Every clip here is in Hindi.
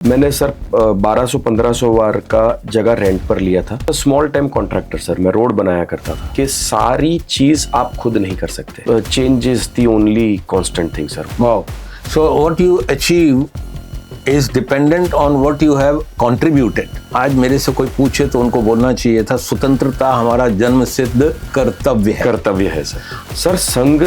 मैंने सर 1200-1500 वार का जगह रेंट पर लिया था। स्मॉल टाइम कॉन्ट्रैक्टर सर, मैं रोड बनाया करता था कि सारी चीज आप खुद नहीं कर सकते। Change is the only constant thing sir. Wow. So what you achieve is dependent on what you have contributed. आज मेरे से कोई पूछे तो उनको बोलना चाहिए था स्वतंत्रता हमारा जन्म सिद्ध कर्तव्य है। कर्तव्य है सर। सर संघ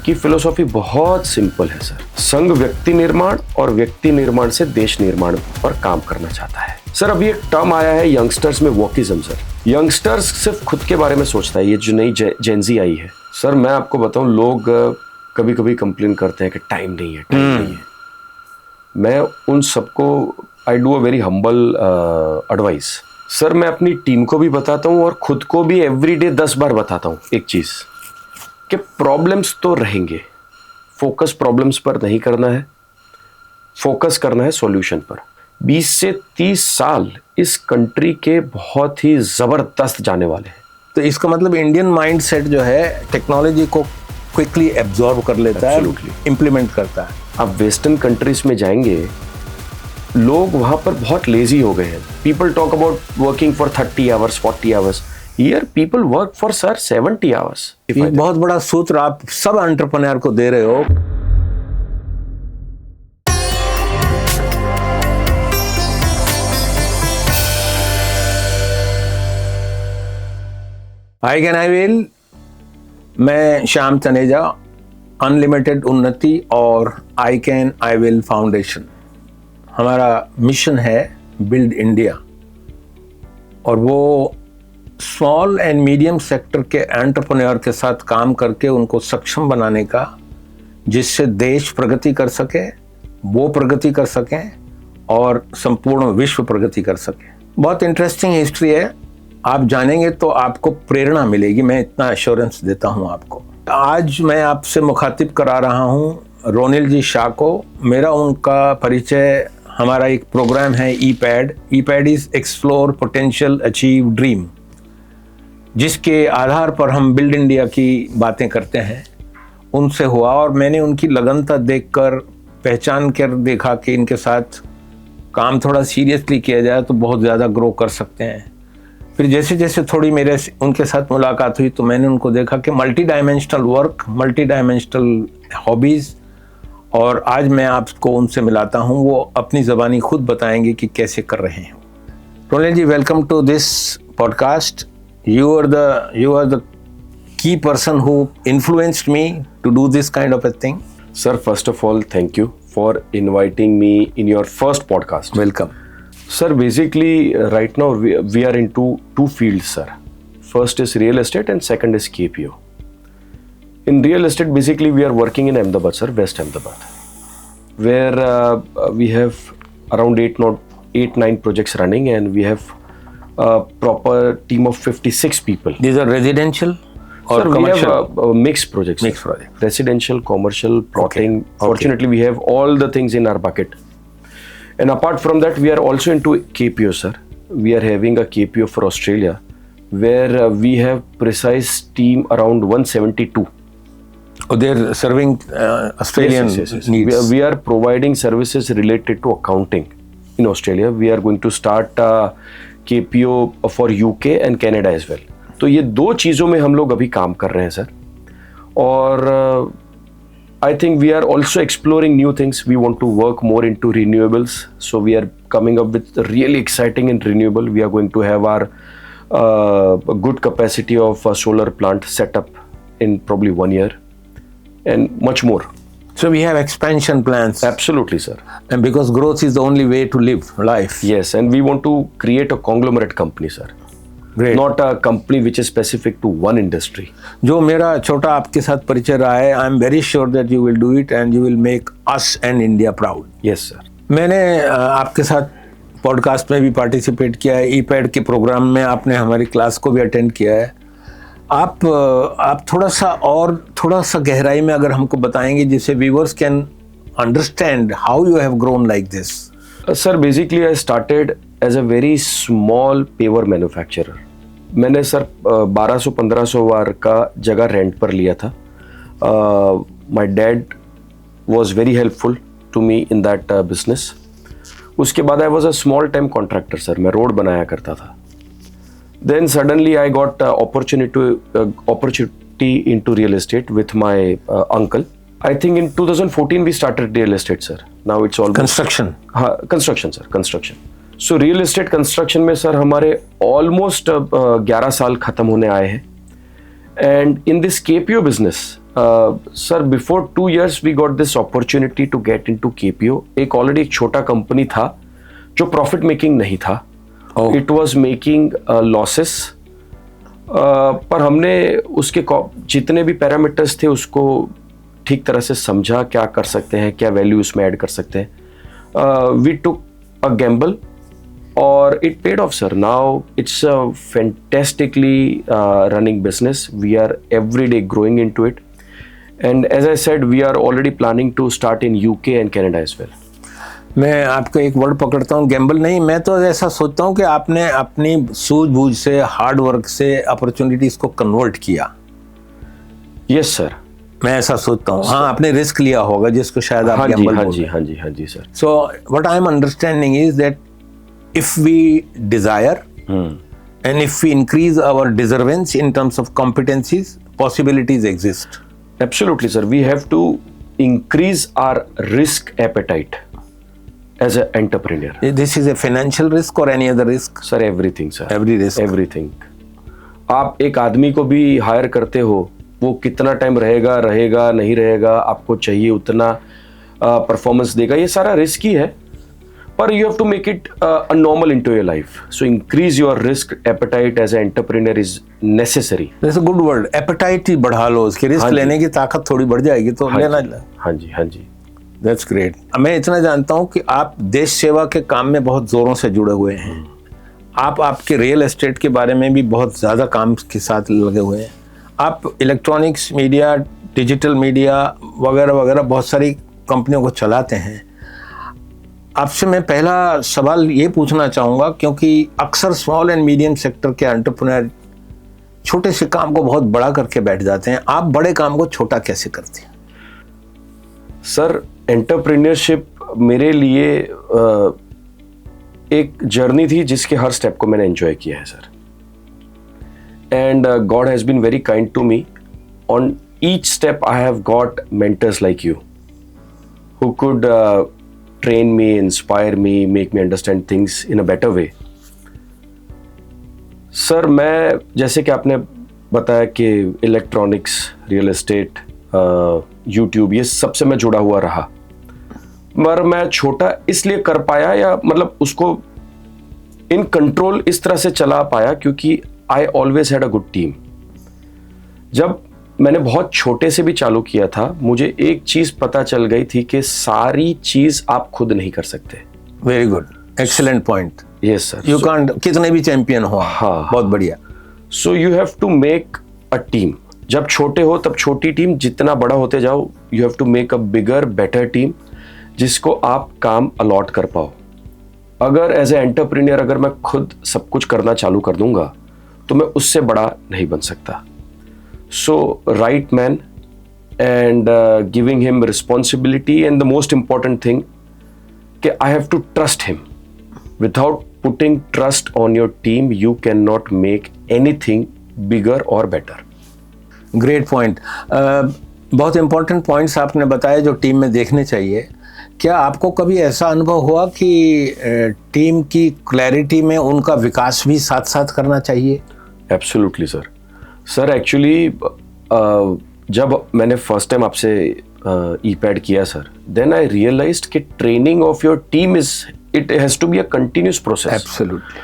की फिलोसॉफी बहुत सिंपल है सर। संघ व्यक्ति निर्माण और व्यक्ति निर्माण से देश निर्माण पर काम करना चाहता है सर। अभी एक टर्म आया है यंगस्टर्स में, वोकिज्म सर। यंगस्टर्स सिर्फ खुद के बारे में सोचता है, ये जो नई जेनजी आई है सर। मैं आपको बताऊं, लोग कभी कभी कंप्लेन करते हैं कि टाइम नहीं है, टाइम नहीं है। मैं उन सबको I do a very humble advice sir. मैं अपनी टीम को भी बताता हूँ और खुद को भी एवरीडे 10 बार बताता हूँ एक चीज़, कि प्रॉब्लम्स तो रहेंगे, फोकस प्रॉब्लम्स पर नहीं करना है, फोकस करना है सॉल्यूशन पर। 20 से 30 साल इस कंट्री के बहुत ही ज़बरदस्त जाने वाले हैं। तो इसका मतलब इंडियन माइंडसेट जो है टेक्नोलॉजी को क्विकली एब्जॉर्ब कर लेता है, इम्प्लीमेंट करता है। आप वेस्टर्न कंट्रीज में जाएंगे, लोग वहाँ पर बहुत लेजी हो गए हैं। People talk about working for 30 hours 40 hours. Here people work for sir 70 hours. एक बहुत बड़ा सूत्र आप सब एंटरप्रेन्योर को दे रहे हो। आई कैन आई विल, मैं श्याम तनेजा, अनलिमिटेड उन्नति और I can I will foundation, हमारा मिशन है बिल्ड इंडिया। और वो स्मॉल एंड मीडियम सेक्टर के एंटरप्रेन्योर के साथ काम करके उनको सक्षम बनाने का, जिससे देश प्रगति कर सके, वो प्रगति कर सकें और संपूर्ण विश्व प्रगति कर सके। बहुत इंटरेस्टिंग हिस्ट्री है, आप जानेंगे तो आपको प्रेरणा मिलेगी, मैं इतना एश्योरेंस देता हूं आपको। आज मैं आपसे मुखातिब करा रहा हूं रोनिल जी शाह को। मेरा उनका परिचय, हमारा एक प्रोग्राम है EPAD. EPAD is explore potential achieve dream, जिसके आधार पर हम बिल्ड इंडिया की बातें करते हैं। उनसे हुआ और मैंने उनकी लगनता देखकर, पहचान कर देखा कि इनके साथ काम थोड़ा सीरियसली किया जाए तो बहुत ज़्यादा ग्रो कर सकते हैं। फिर जैसे जैसे थोड़ी मेरे उनके साथ मुलाकात हुई तो मैंने उनको देखा कि multi dimensional work, multi dimensional hobbies, और आज मैं आपको उनसे मिलाता हूँ। वो अपनी ज़बानी खुद बताएंगे कि कैसे कर रहे हैं। Ronil ji, welcome to this podcast. You are the key person who influenced me to do this kind of a thing. Sir, first of all, thank you for inviting me in your first podcast. Welcome. Sir, basically, right now we are into two fields, sir. First is real estate and second is KPO. In real estate, basically, we are working in Ahmedabad, sir, West Ahmedabad, where we have around 8-9 projects running, and we have a proper team of 56 people. These are residential or Sir, commercial? We have mixed projects. Mixed projects. Residential, commercial, plotting. Okay. Fortunately, we have all the things in our bucket. And apart from that, we are also into KPO, sir. We are having a KPO for Australia, where we have precise team around 172. Oh, they're serving Australian Yes. needs. We are providing services related to accounting in Australia. We are going to start KPO for UK and Canada as well. तो ये दो चीज़ों में हम लोग अभी काम कर रहे हैं सर। और I think we are also exploring new things. We want to work more into renewables. So we are coming up with really exciting and renewable. We are going to have our a good capacity of a solar plant set up in probably 1 year and much more. So we have expansion plans. Absolutely, sir. And because growth is the only way to live life. Yes, and we want to create a conglomerate company, sir. Great. Not a company which is specific to one industry. जो मेरा छोटा आपके साथ परिचय रहा है, I am very sure that you will do it and you will make us and India proud. Yes, sir. मैंने आपके साथ पॉडकास्ट में भी पार्टिसिपेट किया है, ईपैड के प्रोग्राम में आपने हमारी क्लास को भी अटेंड किया है। आप थोड़ा सा गहराई में अगर हमको बताएंगे, जिससे viewers can understand how you have grown like this. Sir, basically I started as a very small paver manufacturer. मैंने सर 1200-1500 वार का जगह रेंट पर लिया था। My dad was very helpful to me in that business. उसके बाद I was a small time contractor sir, मैं रोड बनाया करता था. Then suddenly I got opportunity into real estate with my uncle. I think in 2014 we started real estate sir. Now it's all construction. हाँ, construction sir, construction. So real estate construction में सर हमारे almost 11 साल खत्म होने आए हैं. And in this KPO business, sir before 2 years we got this opportunity to get into KPO. एक already एक छोटा company था जो profit making नहीं था. It was making losses. पर हमने उसके जितने भी पैरामीटर्स थे उसको ठीक तरह से समझा, क्या कर सकते हैं, क्या वैल्यू उसमें ऐड कर सकते हैं. वी टुक अ गैम्बल और it paid off sir. Now it's a fantastically running business. We are every day growing into it and as I said we are already planning to start in UK and Canada as well. मैं आपका एक वर्ड पकड़ता हूँ, गैम्बल नहीं. मैं तो ऐसा सोचता हूँ कि आपने अपनी सूझबूझ से, हार्ड वर्क से अपॉर्चुनिटीज को कन्वर्ट किया. यस सर, मैं ऐसा सोचता हूँ. हाँ, आपने रिस्क लिया होगा जिसको शायद आप हाँ जी गैम्बल हाँ बोल जी रहे हैं. हाँ जी हाँ जी sir. So what I am understanding is that if we desire and if we increase our deservance in terms of competencies, possibilities exist. Absolutely sir, we have to increase our risk appetite as an entrepreneur. This is a financial risk or any other risk? Sir, everything sir. Every risk. Everything. आप एक आदमी को भी हायर करते हो, वो कितना टाइम रहेगा नहीं रहेगा, आपको चाहिए उतना परफॉर्मेंस देगा, ये सारा रिस्क ही है. पर you have to make it a normal into your life. So increase your risk appetite as an entrepreneur is necessary. That's a good word. Appetite ही बढ़ा लो, उसकी रिस्क लेने की ताकत थोड़ी बढ़ जाएगी तो लेना. हाँ जी हाँ जी. That's great. मैं इतना जानता हूँ कि आप देश सेवा के काम में बहुत जोरों से जुड़े हुए हैं. आप आपके रियल एस्टेट के बारे में भी बहुत ज़्यादा काम के साथ लगे हुए हैं. आप इलेक्ट्रॉनिक्स मीडिया, डिजिटल मीडिया वगैरह वगैरह बहुत सारी कंपनियों को चलाते हैं. आपसे मैं पहला सवाल ये पूछना चाहूँगा, क्योंकि अक्सर स्मॉल एंड मीडियम सेक्टर के एंटरप्रेन्योर छोटे से काम को बहुत बड़ा करके बैठ जाते हैं. आप बड़े काम को छोटा कैसे करते हैं? सर, एंटरप्रेन्योरशिप मेरे लिए एक जर्नी थी जिसके हर स्टेप को मैंने एंजॉय किया है sir. And God has been very kind to me. On each step I have got mentors like you who could train me, inspire me, make me understand things in a better way. Sir, मैं जैसे कि आपने बताया कि इलेक्ट्रॉनिक्स, रियल एस्टेट, यूट्यूब, ये सबसे मैं जुड़ा हुआ रहा. मगर मैं छोटा इसलिए कर पाया, या मतलब उसको इन कंट्रोल इस तरह से चला पाया क्योंकि I always had a good team. जब मैंने बहुत छोटे से भी चालू किया था, मुझे एक चीज पता चल गई थी कि सारी चीज आप खुद नहीं कर सकते. Very good, excellent point. Yes sir. You can't, कितने भी चैंपियन हो. हाँ, बहुत बढ़िया. So you have to make a team. जब छोटे हो तब छोटी टीम, जितना बड़ा होते जाओ you have to make a bigger better team जिसको आप काम अलॉट कर पाओ. अगर एज ए एंटरप्रेन्योर अगर मैं खुद सब कुछ करना चालू कर दूंगा तो मैं उससे बड़ा नहीं बन सकता. So right man and giving him responsibility, and the most important thing कि I have to trust him. Without putting trust on your team you can not make anything bigger और बेटर. Great point. बहुत इंपॉर्टेंट पॉइंट्स आपने बताए जो टीम में देखने चाहिए. क्या आपको कभी ऐसा अनुभव हुआ कि टीम की क्लैरिटी में उनका विकास भी साथ साथ करना चाहिए? Absolutely sir. सर एक्चुअली जब मैंने फर्स्ट टाइम आपसे ई-पैड किया सर, देन आई रियलाइज्ड कि training of your team it has to be a continuous process. Absolutely.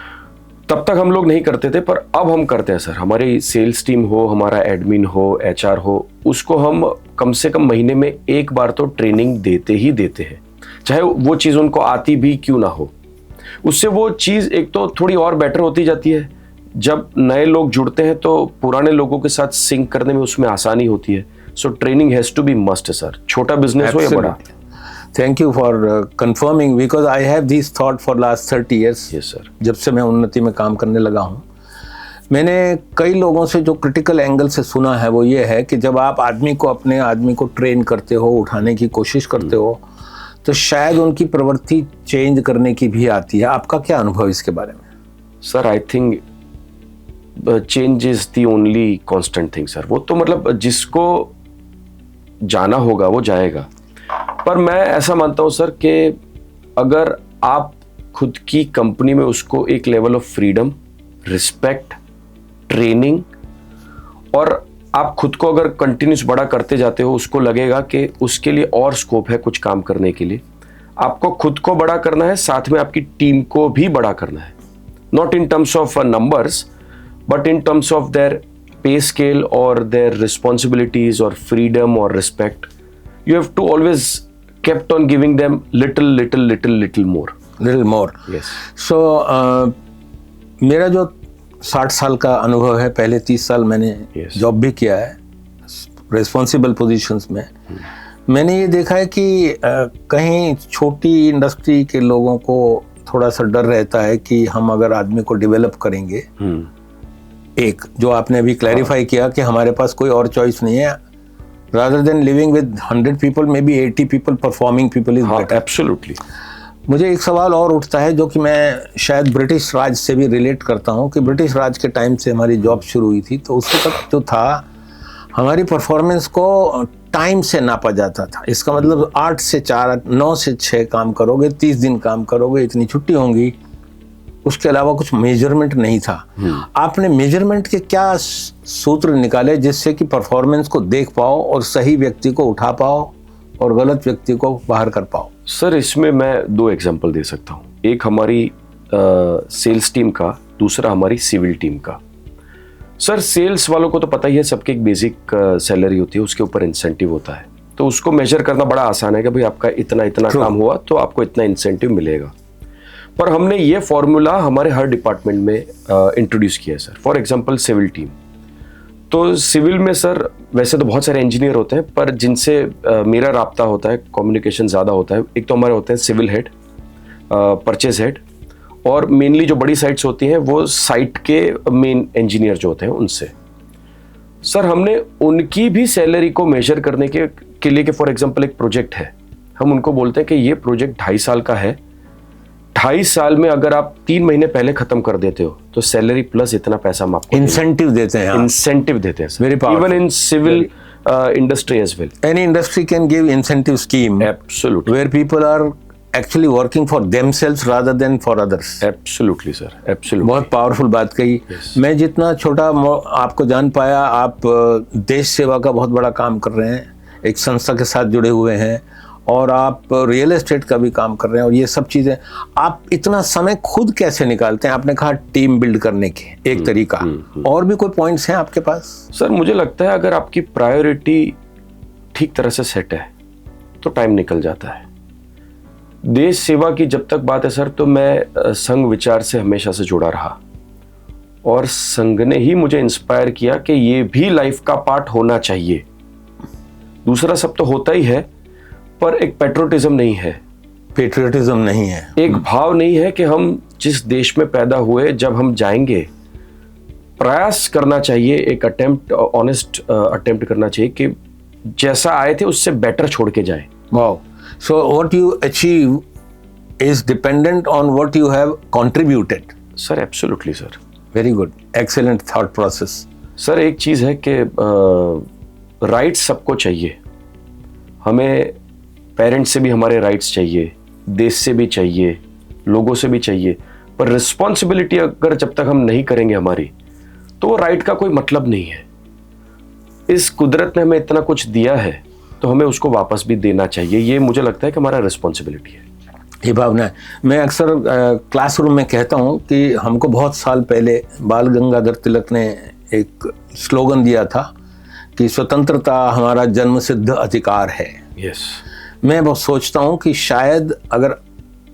तब तक हम लोग नहीं करते थे, पर अब हम करते हैं सर. हमारी सेल्स टीम हो, हमारा एडमिन हो, एचआर हो, उसको हम कम से कम महीने में एक बार तो ट्रेनिंग देते ही देते हैं, चाहे वो चीज़ उनको आती भी क्यों ना हो. उससे वो चीज़ एक तो थोड़ी और बेटर होती जाती है. जब नए लोग जुड़ते हैं तो पुराने लोगों के साथ सिंक करने में उसमें आसानी होती है. So training has to be must sir, छोटा बिजनेस हो या बड़ा. Thank you for confirming, because I have this thought for last 30 years. Yes sir. जब से मैं उन्नति में काम करने लगा हूँ, मैंने कई लोगों से जो क्रिटिकल एंगल से सुना है वो ये है कि जब आप अपने आदमी को ट्रेन करते हो, उठाने की कोशिश करते हो, तो शायद उनकी प्रवृत्ति चेंज करने की भी आती है। आपका क्या अनुभव इसके बारे में? Sir I think change is the only constant thing sir. वो तो मतलब जिसको जाना होगा वो जाएगा, पर मैं ऐसा मानता हूं सर कि अगर आप खुद की कंपनी में उसको एक level of freedom, respect, training और आप खुद को अगर कंटिन्यूस बड़ा करते जाते हो, उसको लगेगा कि उसके लिए और स्कोप है कुछ काम करने के लिए। आपको खुद को बड़ा करना है, साथ में आपकी टीम को भी बड़ा करना है, not in terms of numbers but in terms of their pay scale और देयर रिस्पॉन्सिबिलिटीज और फ्रीडम और respect. You have to always kept on giving them little more. Yes. So मेरा जो 60 साल का अनुभव है, पहले 30 साल मैंने जॉब भी किया है रिस्पॉन्सिबल पोजीशंस में। मैंने ये देखा है कि कहीं छोटी इंडस्ट्री के लोगों को थोड़ा सा डर रहता है कि हम अगर आदमी को डेवलप करेंगे, एक जो आपने अभी क्लैरिफाई किया कि हमारे पास कोई और चॉइस नहीं है, rather than living with 100 people, maybe 80 people, performing people is better. Absolutely. मुझे एक सवाल और उठता है जो कि मैं शायद ब्रिटिश राज से भी रिलेट करता हूँ कि ब्रिटिश राज के टाइम से हमारी जॉब शुरू हुई थी, तो उसके तक जो था हमारी परफॉर्मेंस को टाइम से नापा जाता था। इसका मतलब 8 से 4, 9 से 6 काम करोगे, 30 दिन काम करोगे, इतनी छुट्टी होंगी, उसके अलावा कुछ मेजरमेंट नहीं था। आपने मेजरमेंट के क्या सूत्र निकाले जिससे कि परफॉर्मेंस को देख पाओ और सही व्यक्ति को उठा पाओ और गलत व्यक्ति को बाहर कर पाओ? सर इसमें मैं 2 एग्जांपल दे सकता हूँ। एक हमारी सेल्स टीम का, दूसरा हमारी सिविल टीम का। सर सेल्स वालों को तो पता ही है, सबके एक बेसिक सैलरी होती है, उसके ऊपर इंसेंटिव होता है, तो उसको मेजर करना बड़ा आसान है कि भाई आपका इतना काम हुआ तो आपको इतना इंसेंटिव मिलेगा। पर हमने ये फॉर्मूला हमारे हर डिपार्टमेंट में इंट्रोड्यूस किया है sir. For example civil team, तो सिविल में सर वैसे तो बहुत सारे इंजीनियर होते हैं, पर जिनसे मेरा राब्ता होता है, कम्युनिकेशन ज़्यादा होता है, एक तो हमारे होते हैं सिविल हेड, परचेज हेड, और मेनली जो बड़ी साइट्स होती हैं वो साइट के मेन इंजीनियर जो होते हैं उनसे। सर हमने उनकी भी सैलरी को मेजर करने के लिए कि फॉर एग्जांपल एक प्रोजेक्ट है, हम उनको बोलते हैं कि ये प्रोजेक्ट 2.5 साल का है, 2.5 साल में अगर आप 3 महीने पहले खत्म कर देते हो तो सैलरी प्लस इतना पैसा हम आपको इंसेंटिव देते हैं। इंसेंटिव देते हैं even in civil industry as well. Any industry can give incentive scheme absolutely where people are actually working for themselves rather than for others. Absolutely sir, absolutely. बहुत पावरफुल बात कही। मैं जितना छोटा आपको जान पाया, आप देश सेवा का बहुत बड़ा काम कर रहे हैं, एक संस्था के साथ जुड़े हुए हैं, और आप रियल एस्टेट का भी काम कर रहे हैं, और ये सब चीज़ें आप इतना समय खुद कैसे निकालते हैं? आपने कहा टीम बिल्ड करने के एक तरीका, और भी कोई पॉइंट्स हैं आपके पास? सर मुझे लगता है अगर आपकी प्रायोरिटी ठीक तरह से सेट है तो टाइम निकल जाता है। देश सेवा की जब तक बात है सर, तो मैं संघ विचार से हमेशा से जुड़ा रहा, और संघ ने ही मुझे इंस्पायर किया कि ये भी लाइफ का पार्ट होना चाहिए। दूसरा सब तो होता ही है, पर एक पेट्रोटिज्म नहीं है। पेट्रियटिज्म नहीं है, एक भाव नहीं है कि हम जिस देश में पैदा हुए, जब हम जाएंगे प्रयास करना चाहिए, एक अटेम्प्ट, ऑनेस्ट अटेम्प्ट करना चाहिए कि जैसा आए थे उससे बेटर छोड़ के जाए। Wow. So what you achieve is dependent on what you have contributed. Sir absolutely sir, very good, excellent thought process. Sir एक चीज है कि राइट्स सबको चाहिए, हमें पेरेंट्स से भी हमारे राइट्स चाहिए, देश से भी चाहिए, लोगों से भी चाहिए, पर रिस्पॉन्सिबिलिटी अगर जब तक हम नहीं करेंगे हमारी, तो वो राइट का कोई मतलब नहीं है। इस कुदरत ने हमें इतना कुछ दिया है तो हमें उसको वापस भी देना चाहिए। ये मुझे लगता है कि हमारा रिस्पॉन्सिबिलिटी है, ये भावना है। मैं अक्सर क्लासरूम में कहता हूँ कि हमको बहुत साल पहले बाल गंगाधर तिलक ने एक स्लोगन दिया था कि स्वतंत्रता हमारा जन्मसिद्ध अधिकार है। यस। मैं बहुत सोचता हूँ कि शायद अगर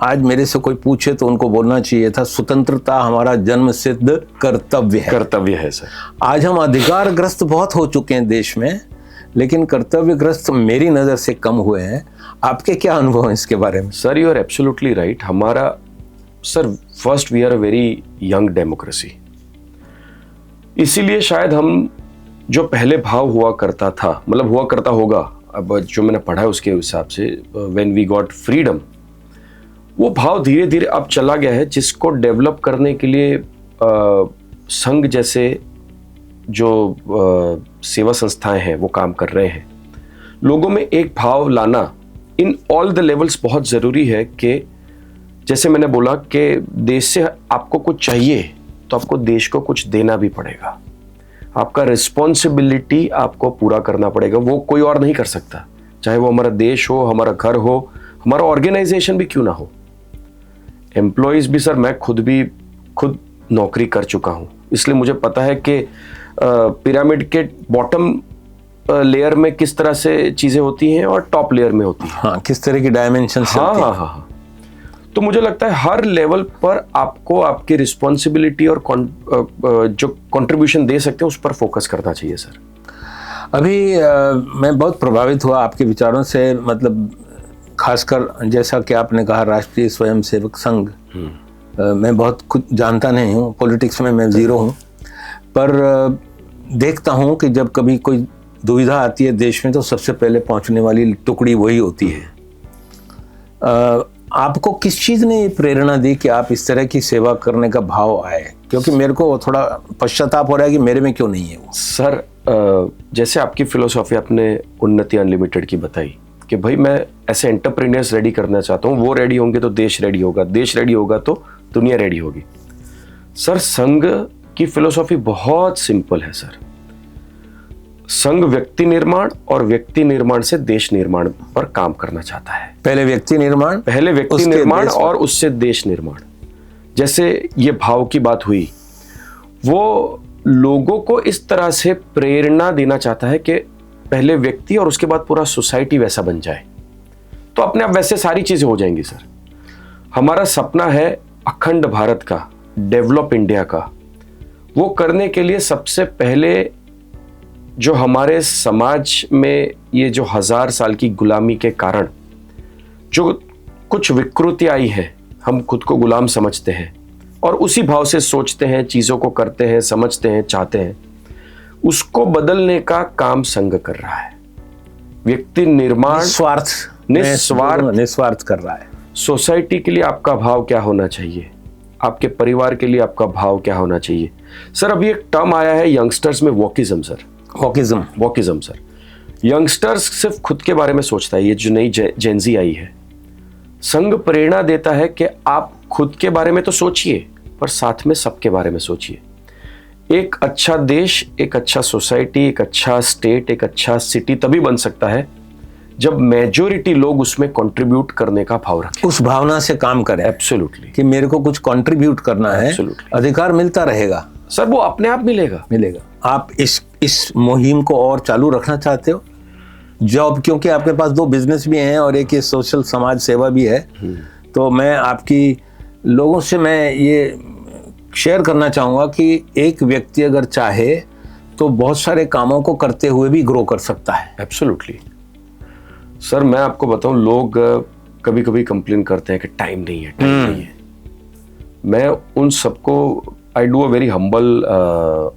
आज मेरे से कोई पूछे तो उनको बोलना चाहिए था स्वतंत्रता हमारा जन्मसिद्ध कर्तव्य है। कर्तव्य है सर। आज हम अधिकारग्रस्त बहुत हो चुके हैं देश में, लेकिन कर्तव्यग्रस्त मेरी नज़र से कम हुए हैं। आपके क्या अनुभव है इसके बारे में? Sir you are absolutely right. हमारा sir first we are a very young democracy, इसीलिए शायद हम जो पहले भाव हुआ करता था, मतलब हुआ करता होगा, अब जो मैंने पढ़ा है उसके हिसाब से व्हेन वी गॉट फ्रीडम, वो भाव धीरे धीरे अब चला गया है, जिसको डेवलप करने के लिए संघ जैसे जो सेवा संस्थाएं हैं वो काम कर रहे हैं। लोगों में एक भाव लाना इन ऑल द लेवल्स बहुत ज़रूरी है कि जैसे मैंने बोला कि देश से आपको कुछ चाहिए तो आपको देश को कुछ देना भी पड़ेगा। आपका रिस्पॉन्सिबिलिटी आपको पूरा करना पड़ेगा, वो कोई और नहीं कर सकता, चाहे वो हमारा देश हो, हमारा घर हो, हमारा ऑर्गेनाइजेशन भी क्यों ना हो। एम्प्लॉयज़ भी सर, मैं खुद नौकरी कर चुका हूँ, इसलिए मुझे पता है कि पिरामिड के बॉटम लेयर में किस तरह से चीज़ें होती हैं और टॉप लेयर में होती हैं। हाँ, किस तरह की डायमेंशन से होती हैं। हाँ। तो मुझे लगता है हर लेवल पर आपको आपकी रिस्पॉन्सिबिलिटी और जो कंट्रीब्यूशन दे सकते हैं उस पर फोकस करना चाहिए सर। अभी मैं बहुत प्रभावित हुआ आपके विचारों से, मतलब खासकर जैसा कि आपने कहा राष्ट्रीय स्वयंसेवक संघ, मैं बहुत कुछ जानता नहीं हूँ, पॉलिटिक्स में मैं ज़ीरो हूँ, पर देखता हूँ कि जब कभी कोई दुविधा आती है देश में तो सबसे पहले पहुँचने वाली टुकड़ी वही होती है। आपको किस चीज़ ने ये प्रेरणा दी कि आप इस तरह की सेवा करने का भाव आए? क्योंकि मेरे को थोड़ा पश्चाताप हो रहा है कि मेरे में क्यों नहीं है वो। सर जैसे आपकी फिलोसॉफी आपने उन्नति अनलिमिटेड की बताई कि भाई मैं ऐसे एंटरप्रेन्योर्स रेडी करना चाहता हूँ, वो रेडी होंगे तो देश रेडी होगा, देश रेडी होगा तो दुनिया रेडी होगी। सर संघ की फिलोसॉफी बहुत सिंपल है सर। संघ व्यक्ति निर्माण और व्यक्ति निर्माण से देश निर्माण पर काम करना चाहता है। पहले व्यक्ति निर्माण और उससे देश निर्माण। जैसे ये भाव की बात हुई, वो लोगों को इस तरह से प्रेरणा देना चाहता है कि पहले व्यक्ति और उसके बाद पूरा सोसाइटी वैसा बन जाए, तो अपने आप वैसे सारी चीजें हो जाएंगी सर। हमारा सपना है अखंड भारत का, डेवलप इंडिया का। वो करने के लिए सबसे पहले जो हमारे समाज में ये जो 1000 साल की गुलामी के कारण जो कुछ विकृति आई है, हम खुद को गुलाम समझते हैं और उसी भाव से सोचते हैं, चीज़ों को करते हैं, समझते हैं, चाहते हैं, उसको बदलने का काम संघ कर रहा है। व्यक्ति निर्माण निस्वार्थ कर रहा है। सोसाइटी के लिए आपका भाव क्या होना चाहिए, आपके परिवार के लिए आपका भाव क्या होना चाहिए। सर अभी एक टर्म आया है यंगस्टर्स में, वॉकिज्म सर। वॉकिज्म सर, यंगस्टर्स सिर्फ खुद के बारे में सोचता है। ये जो नई जेनजी आई है, संघ प्रेरणा देता है कि आप खुद के बारे में तो सोचिए पर साथ में सबके बारे में सोचिए। एक अच्छा देश, एक अच्छा सोसाइटी, एक अच्छा स्टेट, एक अच्छा सिटी तभी बन सकता है जब मेजॉरिटी लोग उसमें कंट्रीब्यूट करने का भाव रखें, उस भावना से काम करें। एब्सोल्युटली, कि मेरे को कुछ कंट्रीब्यूट करना है, अधिकार मिलता रहेगा सर, वो अपने आप मिलेगा। आप इस मुहिम को और चालू रखना चाहते हो जॉब, क्योंकि आपके पास 2 बिजनेस भी हैं और एक ये सोशल समाज सेवा भी है, तो मैं आपकी लोगों से मैं ये शेयर करना चाहूँगा कि एक व्यक्ति अगर चाहे तो बहुत सारे कामों को करते हुए भी ग्रो कर सकता है। एब्सोल्युटली सर, मैं आपको बताऊं, लोग कभी कभी कंप्लेन करते हैं कि टाइम नहीं है। मैं उन सबको I do a very humble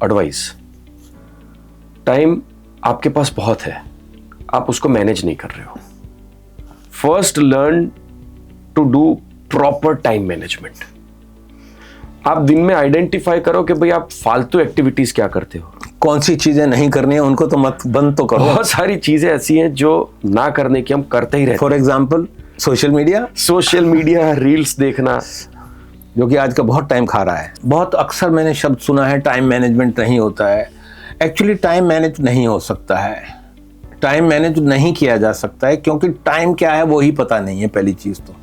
advice. Time आपके पास बहुत है, आप उसको मैनेज नहीं कर रहे हो। First learn to do proper time management. आप दिन में आइडेंटिफाई करो कि भाई आप फालतू एक्टिविटीज क्या करते हो, कौन सी चीजें नहीं करनी है उनको तो मत बंद तो करो। बहुत सारी चीजें ऐसी हैं जो ना करने की हम करते ही रहते हैं। For example social media reels देखना, जो कि आज का बहुत टाइम खा रहा है। बहुत अक्सर मैंने शब्द सुना है टाइम मैनेजमेंट नहीं होता है। एक्चुअली टाइम मैनेज नहीं हो सकता है, टाइम मैनेज नहीं किया जा सकता है, क्योंकि टाइम क्या है वो ही पता नहीं है। पहली चीज़ तो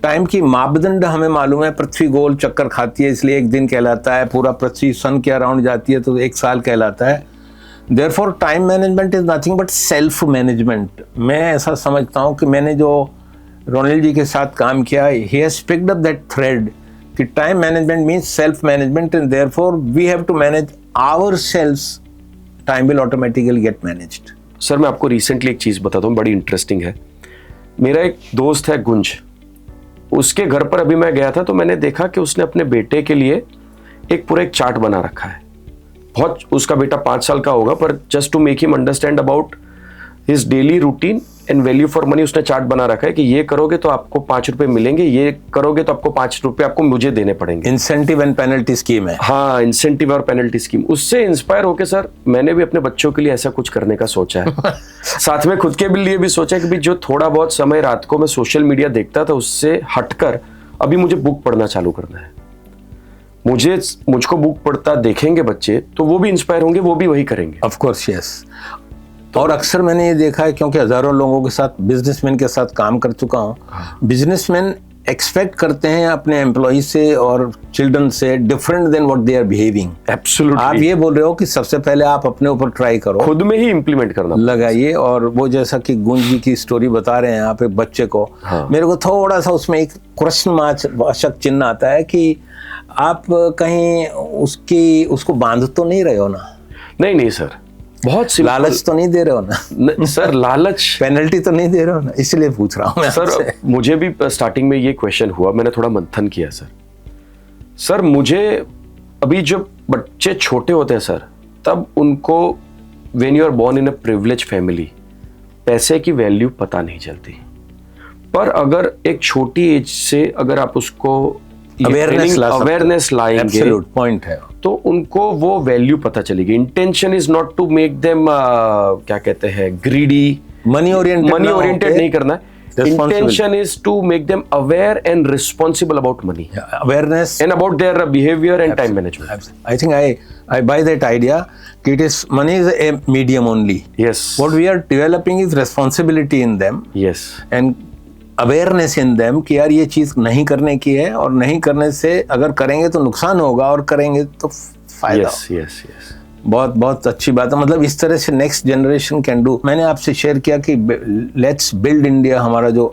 टाइम की मापदंड हमें मालूम है, पृथ्वी गोल चक्कर खाती है इसलिए एक दिन कहलाता है, पूरा पृथ्वी सन के अराउंड जाती है तो 1 साल कहलाता है। Therefore time management is nothing but self management. मैं ऐसा समझता हूँ कि मैंने जो रोनिल जी के साथ काम किया, he has picked up that thread कि time management means self management and therefore we have to manage ourselves, time will automatically get managed. Sir मैं आपको रिसेंटली एक चीज़ बताता हूँ, बड़ी इंटरेस्टिंग है। मेरा एक दोस्त है गुंज, उसके घर पर अभी मैं गया था तो मैंने देखा कि उसने अपने बेटे के लिए पूरा एक चार्ट बना रखा है। बहुत, उसका बेटा 5 साल का होगा, पर just to make him understand about his daily routine and value for money, उसने चार्ट बना रखा है कि ये करोगे तो आपको 5 रुपए मिलेंगे, ये करोगे तो आपको 5 रुपए आपको मुझे देने पड़ेंगे। इंसेंटिव एंड पेनल्टी स्कीम है। हाँ, इंसेंटिव और पेनल्टी स्कीम। उससे इंस्पायर होके सर मैंने भी अपने बच्चों के लिए ऐसा कुछ करने का सोचा है। साथ में खुद के लिए भी सोचा है कि जो थोड़ा बहुत समय रात को मैं सोशल मीडिया देखता था उससे हटकर अभी मुझे बुक पढ़ना चालू करना है। मुझको बुक पढ़ता देखेंगे बच्चे तो वो भी इंस्पायर होंगे, वो भी वही करेंगे। Of course, yes. और अक्सर मैंने ये देखा है, क्योंकि हजारों लोगों के साथ, बिजनेसमैन के साथ काम कर चुका हूँ। बिजनेसमैन एक्सपेक्ट करते हैं अपने एम्प्लॉय से और चिल्ड्रन से different than what they are behaving. Absolutely. आप ये बोल रहे हो कि सबसे पहले आप अपने ऊपर ट्राई करो, खुद में ही इंप्लीमेंट करना लगाइए। और वो जैसा कि गुंज जी की स्टोरी बता रहे हैं आप एक बच्चे को, हाँ। मेरे को थोड़ा सा उसमें एक क्वेश्चन वाचक चिन्ह आता है कि आप कहीं उसको बांध तो नहीं रहे हो ना? नहीं सर, बहुत सिंपल। लालच तो नहीं दे रहे हो ना? सर लालच, पेनल्टी तो नहीं दे रहे हो ना? इसलिए पूछ रहा हूँ मैं सर आपसे। मुझे भी स्टार्टिंग में ये क्वेश्चन हुआ, मैंने थोड़ा मंथन किया सर मुझे अभी जब बच्चे छोटे होते हैं सर, तब उनको when you are born in a privilege family पैसे की वैल्यू पता नहीं चलती। पर अगर एक छोटी एज से अगर आप उसको अवेयरनेस लाएंगे, पॉइंट है, तो उनको वो वैल्यू पता चलेगी। Intention is not to make them क्या कहते हैं ग्रीडी, मनी ओरिएंटेड नहीं करना है। Intention is to make them aware and responsible about money, awareness and about their behavior and time management. I think I buy that idea. Money is a medium only. Yes. What we are developing is responsibility in them. Yes. And awareness in them कि यार ये चीज नहीं करने की है, और नहीं करने से अगर करेंगे तो नुकसान होगा और करेंगे तो फायदा। Yes. बहुत बहुत अच्छी बात है। मतलब इस तरह से नेक्स्ट जनरेशन कैन डू। मैंने आपसे शेयर किया कि लेट्स बिल्ड इंडिया हमारा जो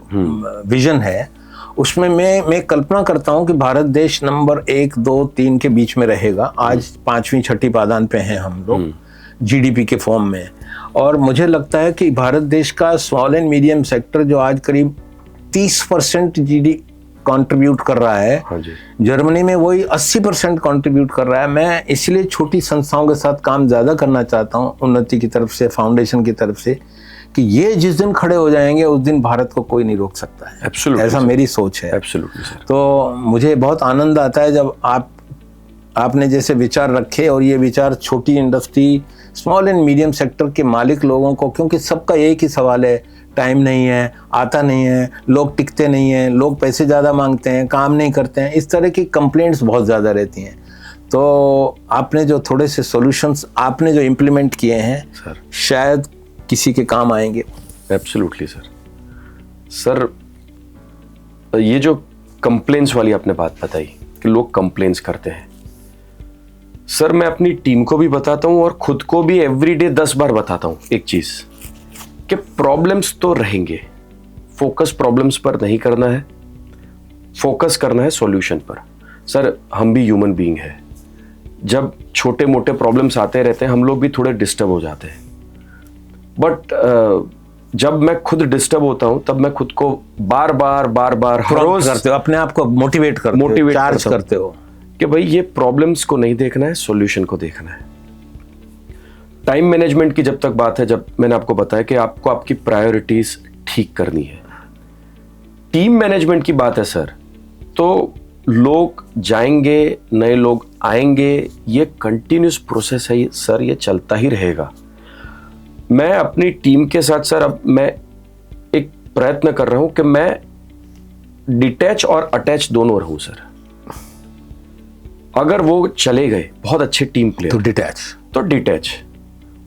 विजन है, उसमें मैं कल्पना करता हूं कि भारत देश नंबर 1, 2, 3 के बीच में रहेगा। आज 5वीं 6ठी पायदान पे हैं हम लोग जीडीपी के फॉर्म में। और मुझे लगता है कि भारत देश का स्मॉल एंड मीडियम सेक्टर जो आज करीब 30% जीडी कंट्रीब्यूट कर रहा है, हाँ जी। जर्मनी में वही 80% कंट्रीब्यूट कर रहा है। मैं इसलिए छोटी संस्थाओं के साथ काम ज्यादा करना चाहता हूं, उन्नति की तरफ से, फाउंडेशन की तरफ से, कि ये जिस दिन खड़े हो जाएंगे उस दिन भारत को कोई नहीं रोक सकता है। Absolutely, ऐसा मेरी सोच है। Absolutely, sir. तो मुझे बहुत आनंद आता है जब आपने जैसे विचार रखे, और ये विचार छोटी industry, small and medium sector के मालिक लोगों को, क्योंकि सबका एक ही सवाल है, टाइम नहीं है, आता नहीं है, लोग टिकते नहीं हैं, लोग पैसे ज़्यादा मांगते हैं, काम नहीं करते हैं, इस तरह की कंप्लेंट्स बहुत ज़्यादा रहती हैं। तो आपने जो थोड़े से सॉल्यूशंस आपने जो इम्प्लीमेंट किए हैं सर, शायद किसी के काम आएंगे। एब्सोल्युटली सर, ये जो कंप्लेंट्स वाली आपने बात बताई कि लोग कंप्लेंट्स करते हैं, सर मैं अपनी टीम को भी बताता हूं और खुद को भी एवरीडे 10 बार बताता हूं एक चीज, कि प्रॉब्लम्स तो रहेंगे, फोकस प्रॉब्लम्स पर नहीं करना है, फोकस करना है सॉल्यूशन पर। सर हम भी ह्यूमन बीइंग है, जब छोटे मोटे प्रॉब्लम्स आते रहते हैं हम लोग भी थोड़े डिस्टर्ब हो जाते हैं, बट जब मैं खुद डिस्टर्ब होता हूं तब मैं खुद को बार बार हर रोज करते हो, अपने आप को मोटिवेट करते हो कि भाई ये प्रॉब्लम्स को नहीं देखना है, सॉल्यूशन को देखना है। टाइम मैनेजमेंट की जब तक बात है, जब मैंने आपको बताया कि आपको आपकी प्रायोरिटीज ठीक करनी है। टीम मैनेजमेंट की बात है सर, तो लोग जाएंगे, नए लोग आएंगे, ये कंटिन्यूस प्रोसेस है सर, ये चलता ही रहेगा। मैं अपनी टीम के साथ सर अब मैं एक प्रयत्न कर रहा हूं कि मैं डिटैच और अटैच दोनों रहूं सर। अगर वो चले गए बहुत अच्छे टीम प्लेयर तो डिटैच,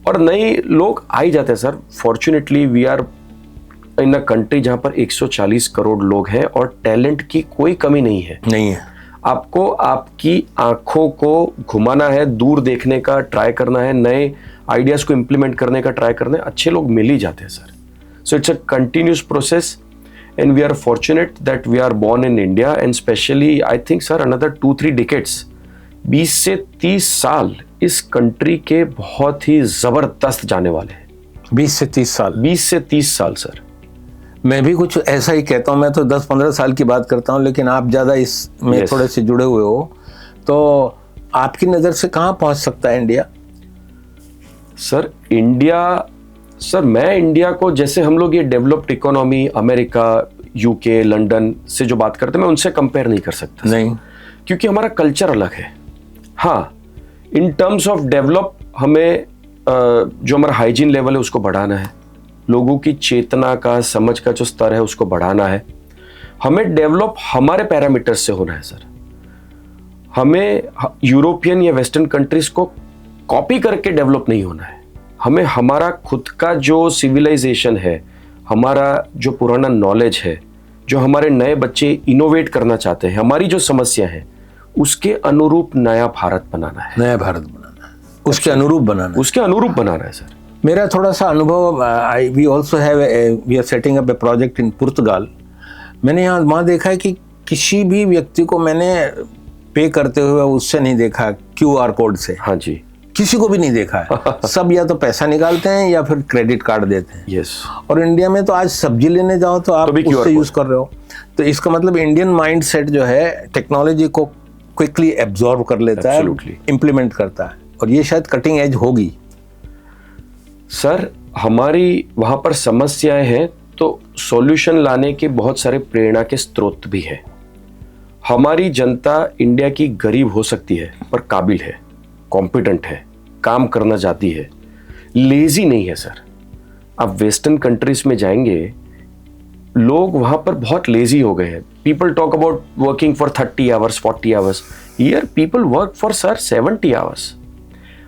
और नए लोग आ ही जाते हैं sir. Fortunately we are in a country जहां पर 140 करोड़ लोग हैं और टैलेंट की कोई कमी नहीं है। आपको आपकी आंखों को घुमाना है, दूर देखने का ट्राई करना है, नए आइडियाज को इंप्लीमेंट करने का ट्राई करना है, अच्छे लोग मिल ही जाते हैं sir. So it's a continuous process and we are fortunate that we are born in India and specially I think sir another 2-3 decades, 20 से 30 साल इस कंट्री के बहुत ही जबरदस्त जाने वाले हैं। 20 से 30 साल सर। मैं भी कुछ ऐसा ही कहता हूँ, मैं तो 10-15 साल की बात करता हूँ, लेकिन आप ज़्यादा इसमें थोड़े से जुड़े हुए हो, तो आपकी नज़र से कहाँ पहुँच सकता है इंडिया? सर इंडिया सर मैं इंडिया को, जैसे हम लोग ये developed economy America, UK, London से जो बात करते हैं, मैं उनसे कंपेयर नहीं कर सकता नहीं, क्योंकि हमारा कल्चर अलग है। हाँ, इन टर्म्स ऑफ डेवलप हमें जो हमारा हाइजीन लेवल है उसको बढ़ाना है, लोगों की चेतना का, समझ का जो स्तर है उसको बढ़ाना है। हमें डेवलप हमारे पैरामीटर्स से होना है सर। हमें यूरोपियन या वेस्टर्न कंट्रीज को कॉपी करके डेवलप नहीं होना है। हमें हमारा खुद का जो सिविलाइजेशन है, हमारा जो पुराना नॉलेज है, जो हमारे नए बच्चे इनोवेट करना चाहते हैं, हमारी जो समस्या है, उसके अनुरूप नया भारत बनाना है। नया भारत बनाना है, उसके अनुरूप बनाना है। उसके अनुरूप बनाना है सर। मेरा थोड़ा सा अनुभव, we also have, we are setting up a project in Portugal. मैंने यहाँ वहाँ देखा है कि किसी भी व्यक्ति को मैंने पे करते हुए उससे नहीं देखा, QR कोड से। हाँ जी, किसी को भी नहीं देखा है। सब या तो पैसा निकालते हैं या फिर क्रेडिट कार्ड देते हैं। यस। और इंडिया में तो आज सब्जी लेने जाओ तो आप तो उससे यूज कर रहे हो। तो इसका मतलब इंडियन माइंड सेट जो है टेक्नोलॉजी को क्विकली एब्जॉर्ब कर लेता है, इम्प्लीमेंट करता है, और ये शायद कटिंग एज होगी। सर हमारी वहां पर समस्याएं हैं तो सॉल्यूशन लाने के बहुत सारे प्रेरणा के स्रोत भी है। हमारी जनता इंडिया की गरीब हो सकती है पर काबिल है, कॉम्पिटेंट है, काम करना चाहती है, लेजी नहीं है सर। आप वेस्टर्न कंट्रीज में जाएंगे, लोग वहां पर बहुत लेजी हो गए हैं। People talk about working for 30 hours 40 hours, here people work for sir 70 hours.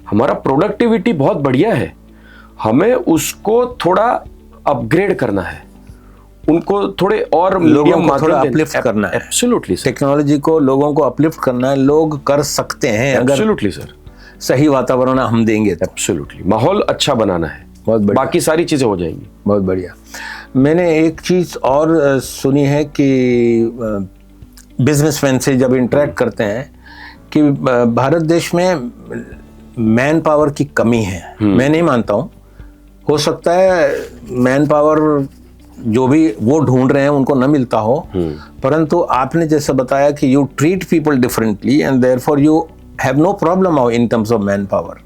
हमारा प्रोडक्टिविटी बहुत बढ़िया है, हमें उसको थोड़ा अपग्रेड करना है, उनको थोड़े और लोगों को थोड़ा अपलिफ्ट करना है। एब्सोल्युटली, टेक्नोलॉजी को लोगों को अपलिफ्ट करना है। लोग कर सकते हैं अगर एब्सोल्युटली सर, सही वातावरण हम देंगे तो। एब्सोल्युटली, माहौल अच्छा बनाना है, बहुत बढ़िया, बाकी सारी चीजें हो जाएंगी। बहुत बढ़िया। मैंने एक चीज और सुनी है कि बिजनेसमैन से जब इंटरेक्ट करते हैं कि भारत देश में मैन पावर की कमी है। मैं नहीं मानता हूँ, हो सकता है मैन पावर जो भी वो ढूंढ रहे हैं उनको न मिलता हो, परंतु आपने जैसे बताया कि you treat people differently and therefore you have no problem in terms of manpower.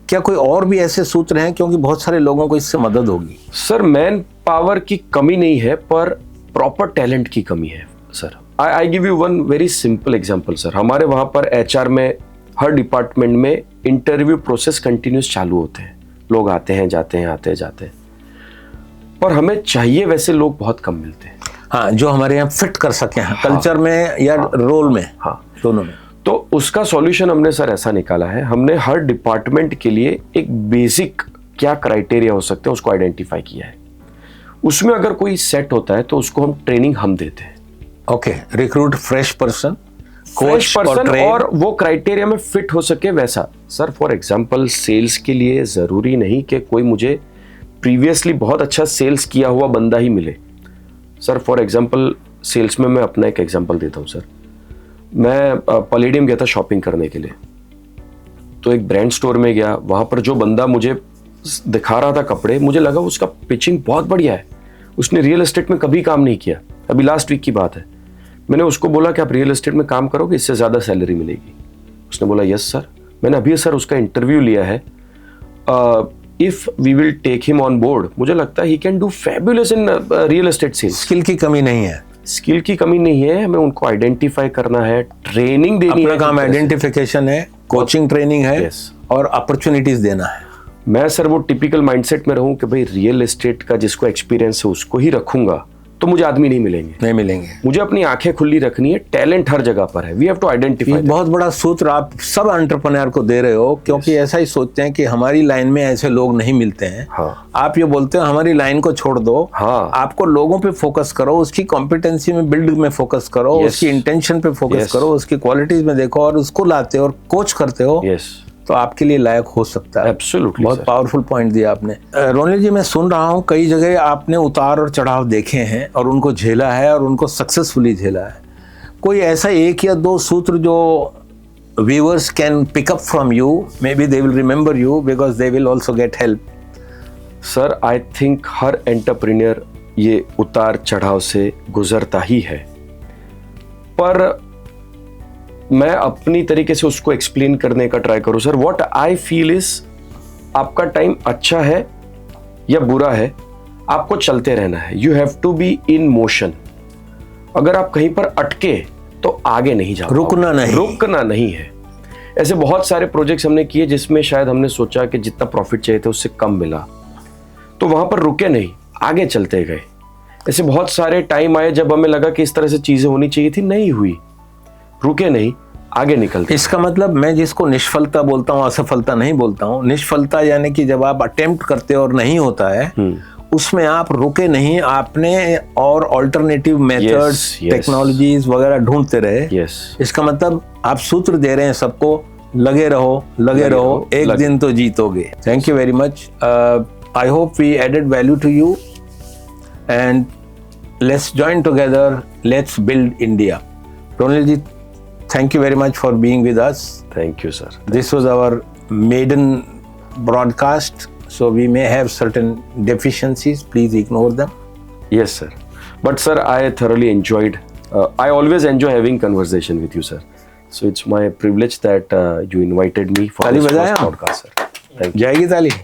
क्या कोई और भी ऐसे सूत्र हैं, क्योंकि बहुत सारे लोगों को इससे मदद होगी? सर मैन पावर की कमी नहीं है पर प्रॉपर टैलेंट की कमी है sir. I give you one very simple example sir. हमारे वहां पर HR में हर डिपार्टमेंट में इंटरव्यू प्रोसेस कंटिन्यूस चालू होते हैं, लोग आते हैं जाते हैं, आते हैं जाते हैं, पर हमें चाहिए वैसे लोग बहुत कम मिलते हैं। हाँ, जो हमारे यहाँ फिट कर सके कल्चर में या रोल में, हाँ दोनों में। तो उसका सॉल्यूशन हमने सर ऐसा निकाला है, हमने हर डिपार्टमेंट के लिए एक बेसिक क्या क्राइटेरिया हो सकते हैं उसको आइडेंटिफाई किया है। उसमें अगर कोई सेट होता है तो उसको हम ट्रेनिंग हम देते हैं। Okay, recruit fresh person, coach person, और वो क्राइटेरिया में फिट हो सके वैसा। सर फॉर एग्जांपल सेल्स के लिए जरूरी नहीं कि कोई मुझे प्रीवियसली बहुत अच्छा सेल्स किया हुआ बंदा ही मिले। सर फॉर एग्जांपल सेल्स में मैं अपना एक एग्जांपल देता हूँ सर। मैं पैलेडियम गया था शॉपिंग करने के लिए, तो एक ब्रांड स्टोर में गया, वहाँ पर जो बंदा मुझे दिखा रहा था कपड़े, मुझे लगा उसका पिचिंग बहुत बढ़िया है, उसने रियल एस्टेट में कभी काम नहीं किया, अभी लास्ट वीक की बात है। मैंने उसको बोला कि आप रियल एस्टेट में काम करोगे, इससे ज़्यादा सैलरी मिलेगी। उसने बोला यस सर। मैंने अभी सर उसका इंटरव्यू लिया है, if we will take him on board, मुझे लगता है he can do fabulous in real estate sales. Skill की कमी नहीं है, स्किल की कमी नहीं है, हमें उनको आइडेंटिफाई करना है, ट्रेनिंग देनी है। अपना काम आइडेंटिफिकेशन है, कोचिंग ट्रेनिंग है, और अपॉर्चुनिटीज देना है। मैं सर वो टिपिकल माइंडसेट में रहूं कि भाई रियल एस्टेट का जिसको एक्सपीरियंस है उसको ही रखूंगा तो मुझे आदमी नहीं मिलेंगे। मुझे अपनी आंखें खुली रखनी है, टैलेंट हर जगह पर है, वी हैव टू आइडेंटिफाई। बहुत बड़ा सूत्र आप सब एंटरप्रेन्योर को दे रहे हो, क्योंकि ऐसा ही सोचते हैं कि हमारी लाइन में ऐसे लोग नहीं मिलते हैं। हाँ। आप ये बोलते हो हमारी लाइन को छोड़ दो, हाँ। आपको लोगों पे फोकस करो, उसकी कॉम्पिटेंसी में बिल्ड में फोकस करो, उसकी इंटेंशन पे फोकस करो, उसकी क्वालिटीज में देखो और उसको लाते हो और कोच करते हो, तो आपके लिए लायक हो सकता है। एब्सोल्युटली, बहुत पावरफुल पॉइंट दिया आपने। रोनिल जी, मैं सुन रहा हूँ कई जगह आपने उतार और चढ़ाव देखे हैं और उनको झेला है और उनको सक्सेसफुली झेला है। कोई ऐसा एक या दो सूत्र जो viewers can pick up from you, maybe they will remember you because they will also get help. Sir I think हर एंटरप्रेन्योर ये उतार चढ़ाव से गुजरता ही है, पर मैं अपनी तरीके से उसको एक्सप्लेन करने का ट्राई करूं sir. What I feel is, आपका टाइम अच्छा है, या बुरा है, आपको चलते रहना है। You have to be in motion. अगर आप कहीं पर अटके तो आगे नहीं जा रुकना नहीं। रुकना नहीं है। ऐसे बहुत सारे प्रोजेक्ट्स हमने किए जिसमें शायद हमने सोचा कि जितना प्रॉफिट चाहिए था उससे कम मिला, तो वहां पर रुके नहीं, आगे चलते गए। ऐसे बहुत सारे टाइम आए जब हमें लगा कि इस तरह से चीजें होनी चाहिए थी, नहीं हुई, रुके नहीं, आगे निकलते। इसका मतलब मैं जिसको निष्फलता बोलता हूँ, असफलता नहीं बोलता हूँ। निष्फलता यानी कि जब आप अटेम्प्ट करते हो और नहीं होता है, उसमें आप रुके नहीं, आपने और ऑल्टरनेटिव मेथड्स, टेक्नोलॉजीज वगैरह ढूंढते रहे। इसका मतलब आप सूत्र दे रहे हैं सबको, लगे रहो, एक दिन तो जीतोगे। Thank you very much. I hope we added value to you and let's join together, let's build India. Ronil ji, thank you very much for being with us. Thank you, sir. This was our maiden broadcast, so we may have certain deficiencies. Please ignore them. Yes, sir. But sir, I thoroughly enjoyed. I always enjoy having conversation with you, sir. So it's my privilege that you invited me for this first podcast, sir. Thank you. जाएगी ताली।